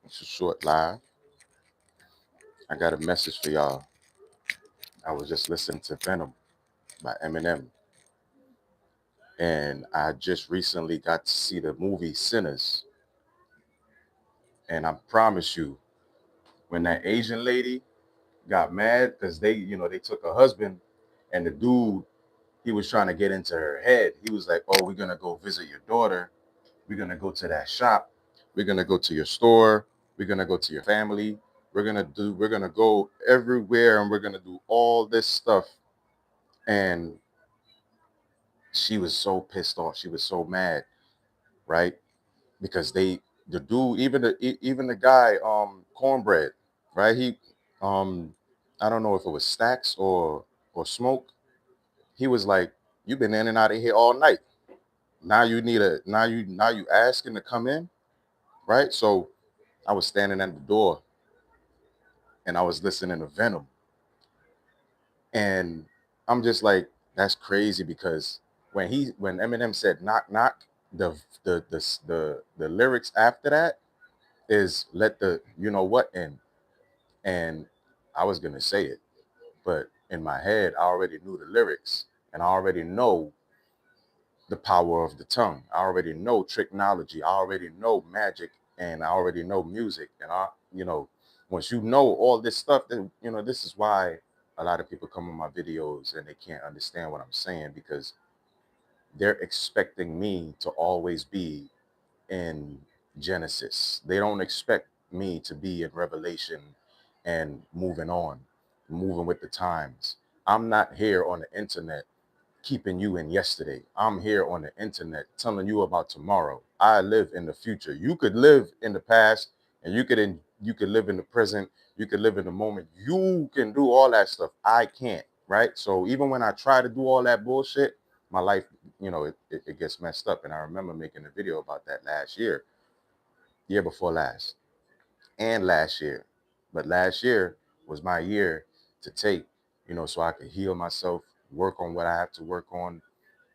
It's a short live. I got a message for y'all. I was just listening to Venom by Eminem, and I just recently got to see the movie Sinners. And I promise you, when that Asian lady got mad because they took her husband, and the dude, he was trying to get into her head. He was like, "Oh, we're gonna go visit your daughter. We're gonna go to that shop. We're gonna go to your store. We're gonna go to your family. We're gonna go everywhere, and we're gonna do all this stuff." And she was so pissed off. She was so mad, right? Because the dude, even the guy, Cornbread, right? Um, I don't know if it was Stacks or Smoke. He was like, "You've been in and out of here all night. Now you asking to come in, right?" So I was standing at the door and I was listening to Venom, and I'm just like, that's crazy because when Eminem said knock knock, the the lyrics after that is let the you know what in, and I was gonna say it, but in my head I already knew the lyrics, and I already know the power of the tongue. I already know technology. I already know magic, and I already know music. And once you know all this stuff, then this is why a lot of people come on my videos and they can't understand what I'm saying because they're expecting me to always be in Genesis. They don't expect me to be in Revelation and moving on, moving with the times. I'm not here on the internet keeping you in yesterday. I'm here on the internet telling you about tomorrow. I live in the future. You could live in the past, and you could live in the present. You could live in the moment. You can do all that stuff. I can't, right? So even when I try to do all that bullshit, my life, it gets messed up. And I remember making a video about that last year before last, and last year. But last year was my year to take, so I could heal myself, work on what I have to work on,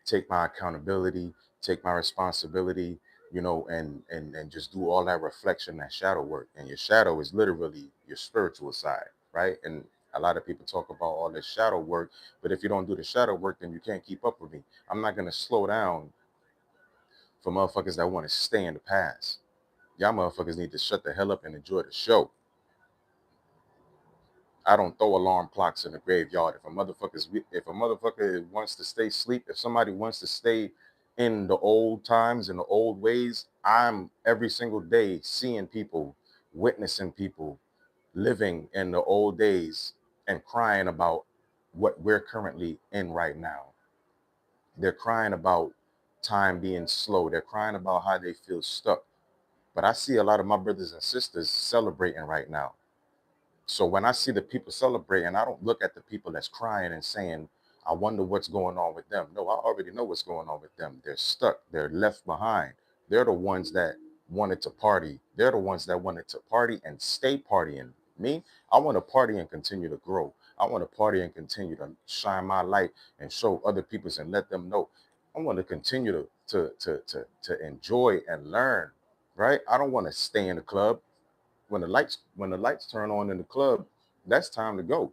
take my accountability, take my responsibility, and just do all that reflection, that shadow work. And your shadow is literally your spiritual side, right? And a lot of people talk about all this shadow work, but if you don't do the shadow work, then you can't keep up with me. I'm not gonna slow down for motherfuckers that want to stay in the past. Y'all motherfuckers need to shut the hell up and enjoy the show. I don't throw alarm clocks in the graveyard. If a motherfucker wants to stay asleep, if somebody wants to stay in the old times, in the old ways, I'm every single day seeing people, witnessing people living in the old days and crying about what we're currently in right now. They're crying about time being slow. They're crying about how they feel stuck. But I see a lot of my brothers and sisters celebrating right now. So when I see the people celebrating, I don't look at the people that's crying and saying, I wonder what's going on with them. No, I already know what's going on with them. They're stuck. They're left behind. They're the ones that wanted to party. They're the ones that wanted to party and stay partying. Me, I want to party and continue to grow. I want to party and continue to shine my light and show other people and let them know. I want to continue to enjoy and learn, right? I don't want to stay in the club when the lights turn on in the club. That's time to go.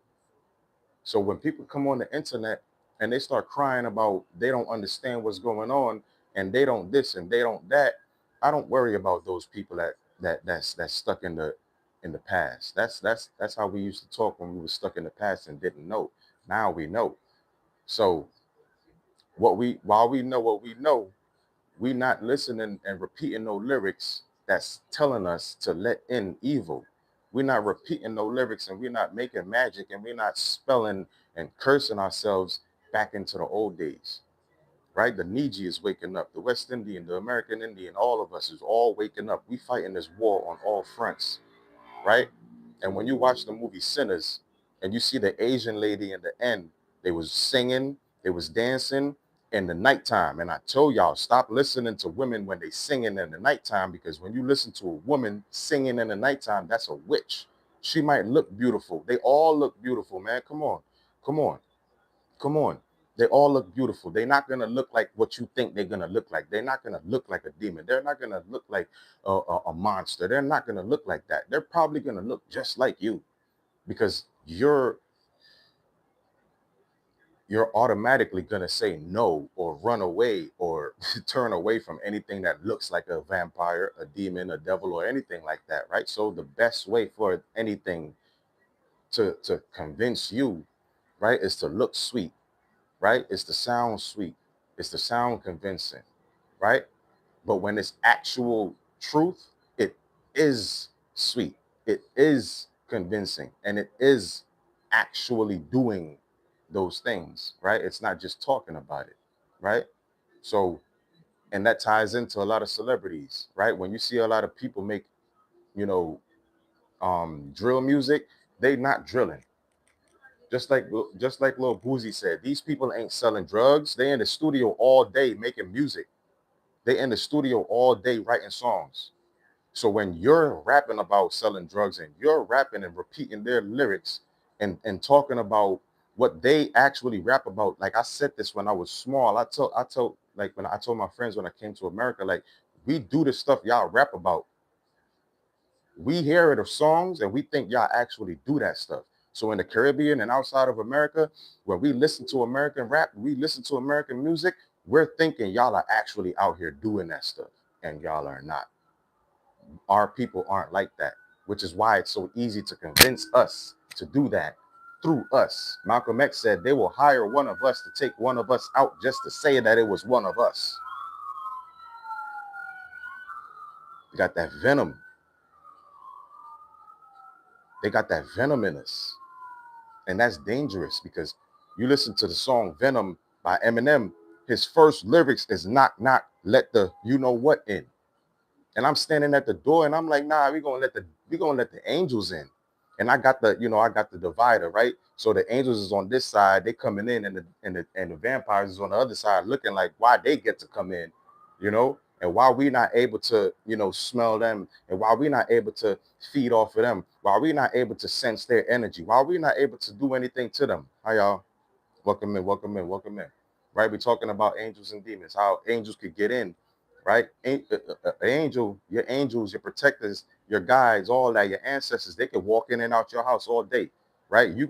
So when people come on the internet and they start crying about they don't understand what's going on and they don't this and they don't that, I don't worry about those people that's stuck in the past. That's how we used to talk when we were stuck in the past and didn't know. Now we know. So while we know what we know, we not listening and repeating no lyrics that's telling us to let in evil. We're not repeating no lyrics, and we're not making magic, and we're not spelling and cursing ourselves back into the old days, right? The Niji is waking up. The West Indian, the American Indian, all of us is all waking up. We fighting this war on all fronts, right? And when you watch the movie Sinners and you see the Asian lady in the end, they was singing, they was dancing in the nighttime. And I told y'all, stop listening to women when they singing in the nighttime, because when you listen to a woman singing in the nighttime, that's a witch. She might look beautiful. They all look beautiful, man. Come on, come on, come on. They all look beautiful. They're not gonna look like what you think they're gonna look like. They're not gonna look like a demon. They're not gonna look like a monster. They're not gonna look like that. They're probably gonna look just like you, because you're automatically going to say no or run away or turn away from anything that looks like a vampire, a demon, a devil, or anything like that, right? So the best way for anything to convince you, right, is to look sweet, right? It's to sound sweet. It's to sound convincing, right? But when it's actual truth, it is sweet. It is convincing, and it is actually doing those things, right? It's not just talking about it, right? So, and that ties into a lot of celebrities, right? When you see a lot of people make, you know, drill music, they not drilling. Just like Lil Boozy said, these people ain't selling drugs. They in the studio all day making music. They in the studio all day writing songs. So when you're rapping about selling drugs and you're rapping and repeating their lyrics and talking about what they actually rap about, like I said this when I was small. I told like when I told my friends when I came to America, like, we do the stuff y'all rap about. We hear it of songs and we think y'all actually do that stuff. So in the Caribbean and outside of America, when we listen to American rap, we listen to American music, we're thinking y'all are actually out here doing that stuff, and y'all are not. Our people aren't like that, which is why it's so easy to convince us to do that through us. Malcolm X said they will hire one of us to take one of us out just to say that it was one of us. They got that venom. They got that venom in us. And that's dangerous, because you listen to the song Venom by Eminem, his first lyrics is knock, knock, let the you know what in. And I'm standing at the door and I'm like, nah, we gonna let the angels in. And I got the divider, right? So the angels is on this side, they coming in, and the vampires is on the other side, looking like why they get to come in, and why we not able to, smell them, and why we not able to feed off of them, why we not able to sense their energy, why we not able to do anything to them. Hi y'all. Welcome in, welcome in, welcome in. Right? We're talking about angels and demons, how angels could get in, right? Angel, your angels, your protectors, your guides, all that, your ancestors, they can walk in and out your house all day, right? You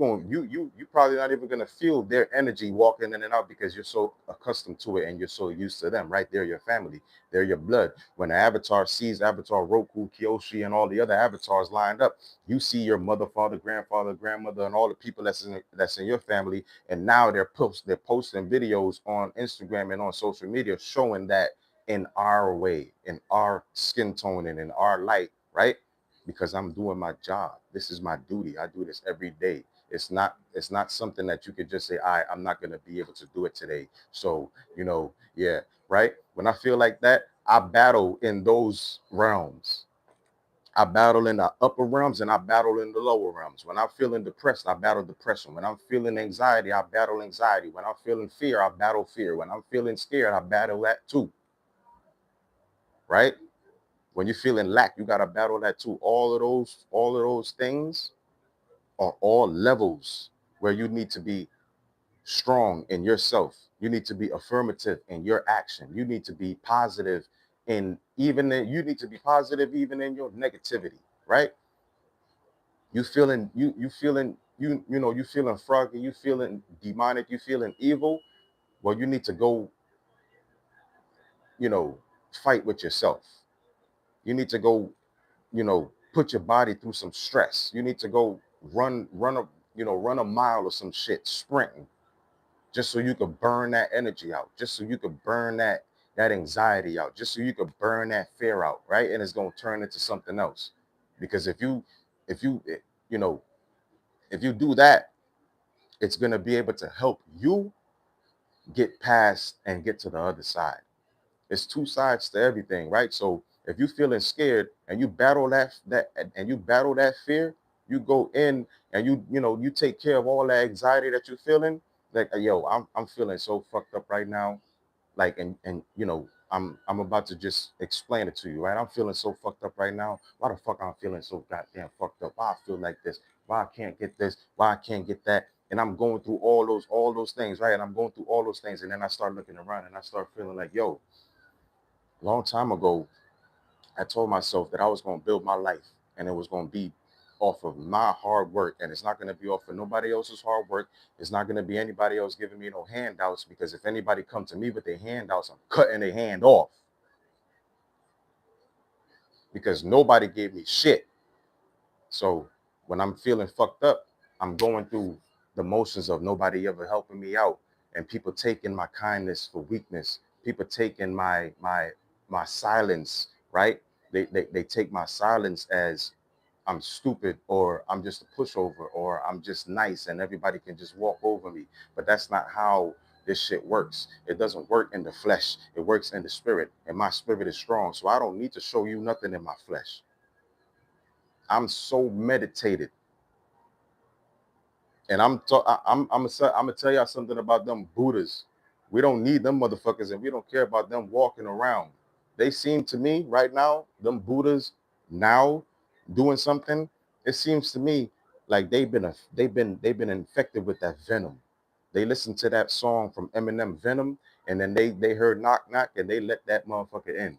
probably not even gonna feel their energy walking in and out, because you're so accustomed to it and you're so used to them, right? They're your family, they're your blood. When the avatar sees Avatar Roku, Kyoshi, and all the other avatars lined up, you see your mother, father, grandfather, grandmother, and all the people that's in your family, and now they're posting videos on Instagram and on social media showing that in our way, in our skin tone, and in our light, right? Because I'm doing my job. This is my duty. I do this every day. It's not something that you could just say, I'm not gonna be able to do it today. So, yeah, right. When I feel like that, I battle in those realms. I battle in the upper realms and I battle in the lower realms. When I'm feeling depressed, I battle depression. When I'm feeling anxiety, I battle anxiety. When I'm feeling fear, I battle fear. When I'm feeling scared, I battle that too. Right? When you're feeling lack, you gotta battle that too. All of those things are all levels where you need to be strong in yourself. You need to be affirmative in your action. You need to be positive you need to be positive even in your negativity, right? You feeling froggy, you feeling demonic, you feeling evil. Well, you need to go, you know, fight with yourself. You need to go, put your body through some stress. You need to go run a mile or some shit, sprinting, just so you could burn that energy out, just so you could burn that anxiety out, just so you could burn that fear out, right? And it's gonna turn into something else. Because if you you know if you do that, it's going to be able to help you get past and get to the other side. It's two sides to everything, right? So if you're feeling scared and you battle that fear, you go in and you take care of all that anxiety that you're feeling. Like, yo, I'm feeling so fucked up right now. Like, and I'm about to just explain it to you, right? I'm feeling so fucked up right now. Why the fuck I'm feeling so goddamn fucked up? Why I feel like this? Why I can't get this? Why I can't get that? And I'm going through all those things, right? And I'm going through all those things. And then I start looking around and I start feeling like, yo, long time ago, I told myself that I was going to build my life and it was going to be off of my hard work. And it's not going to be off of nobody else's hard work. It's not going to be anybody else giving me no handouts, because if anybody come to me with their handouts, I'm cutting their hand off, because nobody gave me shit. So when I'm feeling fucked up, I'm going through the motions of nobody ever helping me out, and people taking my kindness for weakness. People taking my silence, right? They take my silence as I'm stupid, or I'm just a pushover, or I'm just nice and everybody can just walk over me. But that's not how this shit works. It doesn't work in the flesh. It works in the spirit, and my spirit is strong. So I don't need to show you nothing in my flesh. I'm so meditated. And I'm gonna tell y'all something about them Buddhas. We don't need them motherfuckers, and we don't care about them walking around. They seem to me right now, them Buddhas now doing something. It seems to me like they've been infected with that venom. They listened to that song from Eminem, Venom, and then they heard knock knock and they let that motherfucker in.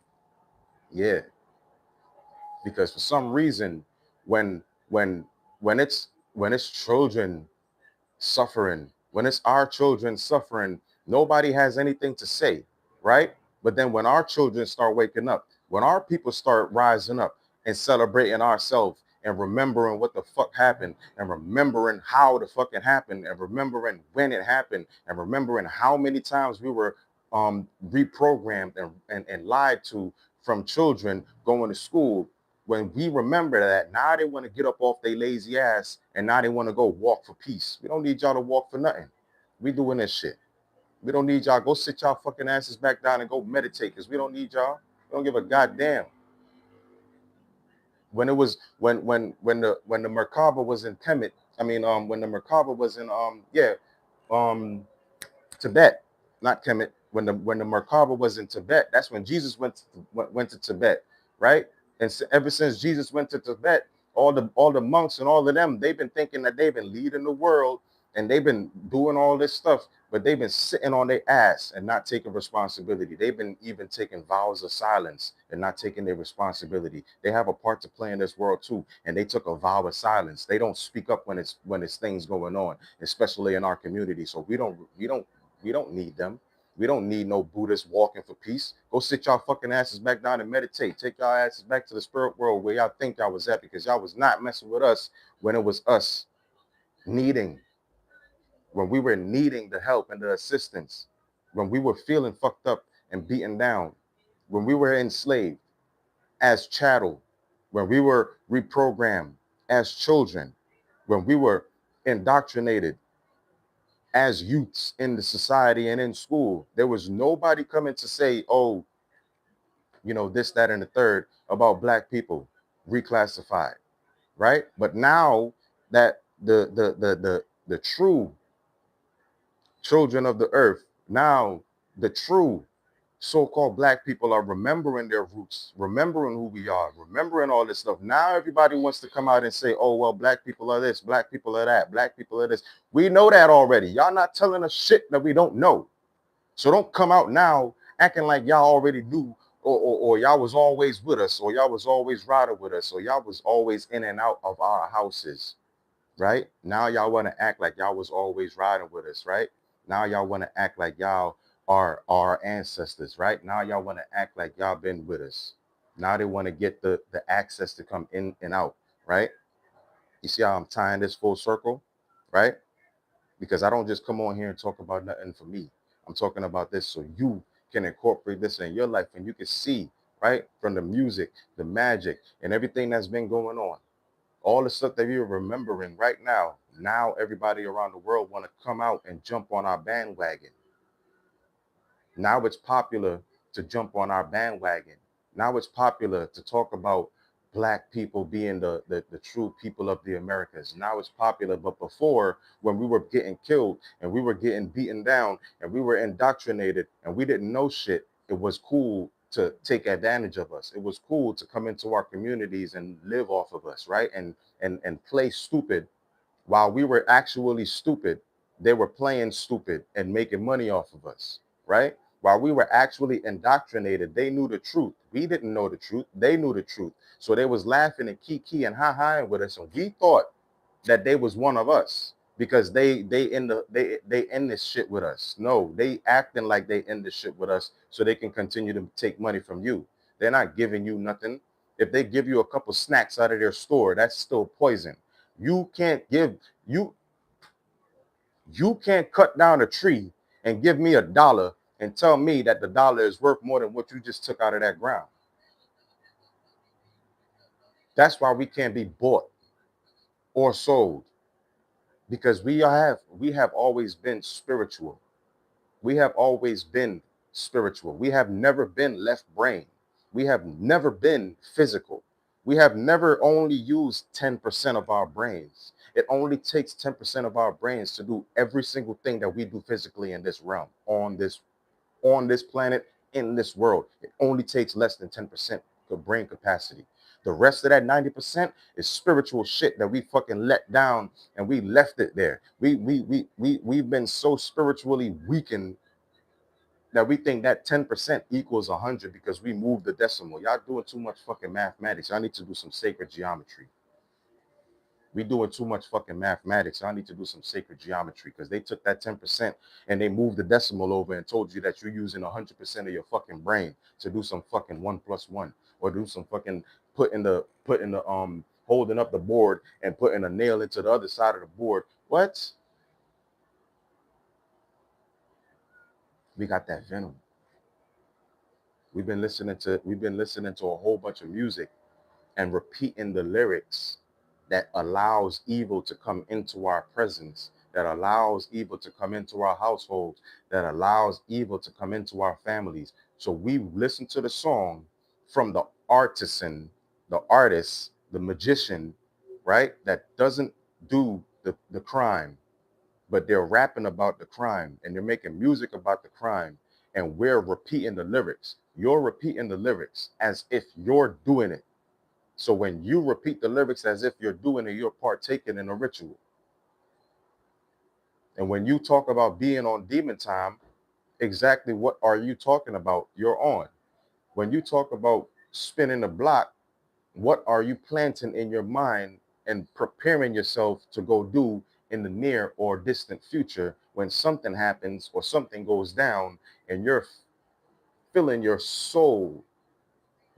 Yeah, because for some reason, when when when it's children suffering, when it's our children suffering, nobody has anything to say, right? But then when our children start waking up, when our people start rising up and celebrating ourselves and remembering what the fuck happened and remembering how the fucking happened and remembering when it happened and remembering how many times we were reprogrammed and lied to from children going to school. When we remember that, now they want to get up off their lazy ass and now they want to go walk for peace. We don't need y'all to walk for nothing. We doing this shit. We don't need y'all. Go sit y'all fucking asses back down and go meditate, because we don't need y'all. We don't give a goddamn. When it was when the Merkaba was in Kemet, when the Merkaba was in um Tibet, not Kemet. When the Merkaba was in Tibet, that's when Jesus went to Tibet, right? And so ever since Jesus went to Tibet, all the monks and all of them, they've been thinking that they've been leading the world and they've been doing all this stuff, but they've been sitting on their ass and not taking responsibility. They've been even taking vows of silence and not taking their responsibility. They have a part to play in this world too, and they took a vow of silence. They don't speak up when it's things going on, especially in our community. So we don't need them. We don't need no Buddhists walking for peace. Go sit y'all fucking asses back down and meditate. Take y'all asses back to the spirit world where y'all think y'all was at, because y'all was not messing with us when it was us needing, when we were needing the help and the assistance, when we were feeling fucked up and beaten down, when we were enslaved as chattel, when we were reprogrammed as children, when we were indoctrinated as youths in the society and in school. There was nobody coming to say, oh, this, that, and the third about black people reclassified, right? But now that the true children of the earth, now the true so-called black people are remembering their roots, remembering who we are, remembering all this stuff. Now everybody wants to come out and say, oh, well, black people are this, black people are that, black people are this. We know that already. Y'all not telling us shit that we don't know. So don't come out now acting like y'all already knew, or y'all was always with us, or y'all was always riding with us, or y'all was always in and out of our houses, right? Now y'all want to act like y'all was always riding with us, right? Now y'all want to act like y'all are our ancestors, right? Now y'all want to act like y'all been with us. Now they want to get the access to come in and out, right? You see how I'm tying this full circle, right? Because I don't just come on here and talk about nothing for me. I'm talking about this so you can incorporate this in your life and you can see, right, from the music, the magic, and everything that's been going on, all the stuff that you're remembering right now. Now everybody around the world want to come out and jump on our bandwagon. Now it's popular to jump on our bandwagon. Now it's popular to talk about black people being the true people of the Americas. Now it's popular, but before, when we were getting killed and we were getting beaten down and we were indoctrinated and we didn't know shit, it was cool to take advantage of us. It was cool to come into our communities and live off of us, right? And play stupid, While we were actually stupid, they were playing stupid and making money off of us, right? While we were actually indoctrinated, they knew the truth. We didn't know the truth. They knew the truth. So they was laughing and kiki and ha-ha with us. And we thought that they was one of us because they end this shit with us. No, they acting like they end this shit with us so they can continue to take money from you. They're not giving you nothing. If they give you a couple snacks out of their store, that's still poison. You can't give you you can't cut down a tree and give me $1 and tell me that the dollar is worth more than what you just took out of that ground. That's why we can't be bought or sold, because we have always been spiritual. We have always been spiritual. We have never been left brain. We have never been physical. We have never only used 10% of our brains. It only takes 10% of our brains to do every single thing that we do physically in this realm, on this planet, in this world. It only takes less than 10% of brain capacity. The rest of that 90% is spiritual shit that we fucking let down and we left it there. We've been so spiritually weakened that we think that 10% equals 100 because we moved the decimal. Y'all doing too much fucking mathematics. I need to do some sacred geometry. We doing too much fucking mathematics. I need to do some sacred geometry because they took that 10% and they moved the decimal over and told you that you're using 100% of your fucking brain to do some fucking 1+1 or do some fucking putting the holding up the board and putting a nail into the other side of the board. What? We got that venom. We've been listening to a whole bunch of music and repeating the lyrics that allows evil to come into our presence, that allows evil to come into our households, that allows evil to come into our families. So we listen to the song from the artisan, the artist, the magician, right? That doesn't do the crime, but they're rapping about the crime and they're making music about the crime. And we're repeating the lyrics. You're repeating the lyrics as if you're doing it. So when you repeat the lyrics as if you're doing it, you're partaking in a ritual. And when you talk about being on demon time, exactly what are you talking about? You're on. When you talk about spinning the block, what are you planting in your mind and preparing yourself to go do in the near or distant future when something happens or something goes down and you're filling your soul,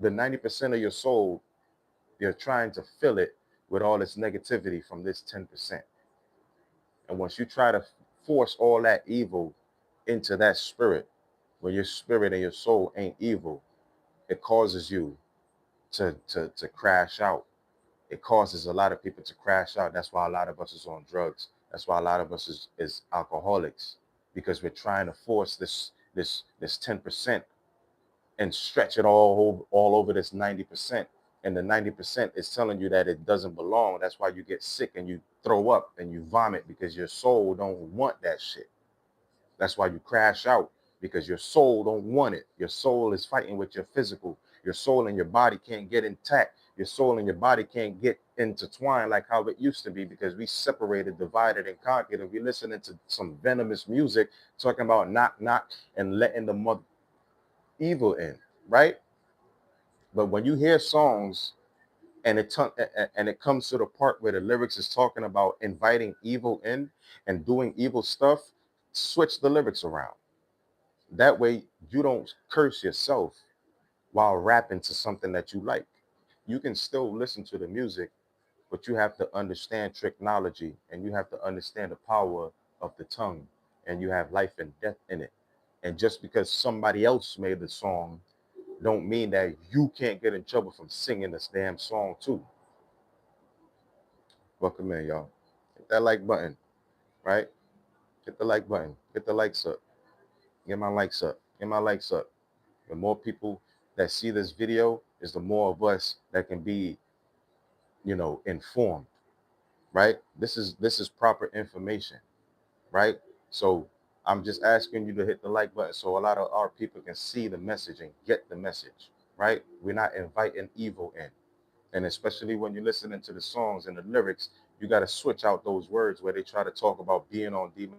the 90% of your soul, you're trying to fill it with all this negativity from this 10%. And once you try to force all that evil into that spirit, when your spirit and your soul ain't evil, it causes you to crash out. It causes a lot of people to crash out. That's why a lot of us is on drugs. That's why a lot of us is alcoholics, because we're trying to force this 10% and stretch it all over this 90%. And the 90% is telling you that it doesn't belong. That's why you get sick and you throw up and you vomit, because your soul don't want that shit. That's why you crash out, because your soul don't want it. Your soul is fighting with your physical. Your soul and your body can't get intact. Your soul and your body can't get intertwined like how it used to be, because we separated, divided, and conquered. And we listening to some venomous music talking about knock, knock, and letting the mother evil in, right? But when you hear songs and it comes to the part where the lyrics is talking about inviting evil in and doing evil stuff, switch the lyrics around. That way you don't curse yourself while rapping to something that you like. You can still listen to the music, but you have to understand technology and you have to understand the power of the tongue, and you have life and death in it. And just because somebody else made the song don't mean that you can't get in trouble from singing this damn song too. Welcome in, y'all. Hit that like button, right? Hit the like button. Get the likes up. Get my likes up. Get my likes up. The more people that see this video is the more of us that can be, informed, right? This is proper information, right? So I'm just asking you to hit the like button so a lot of our people can see the message and get the message, right? We're not inviting evil in. And especially when you're listening to the songs and the lyrics, you got to switch out those words where they try to talk about being on demon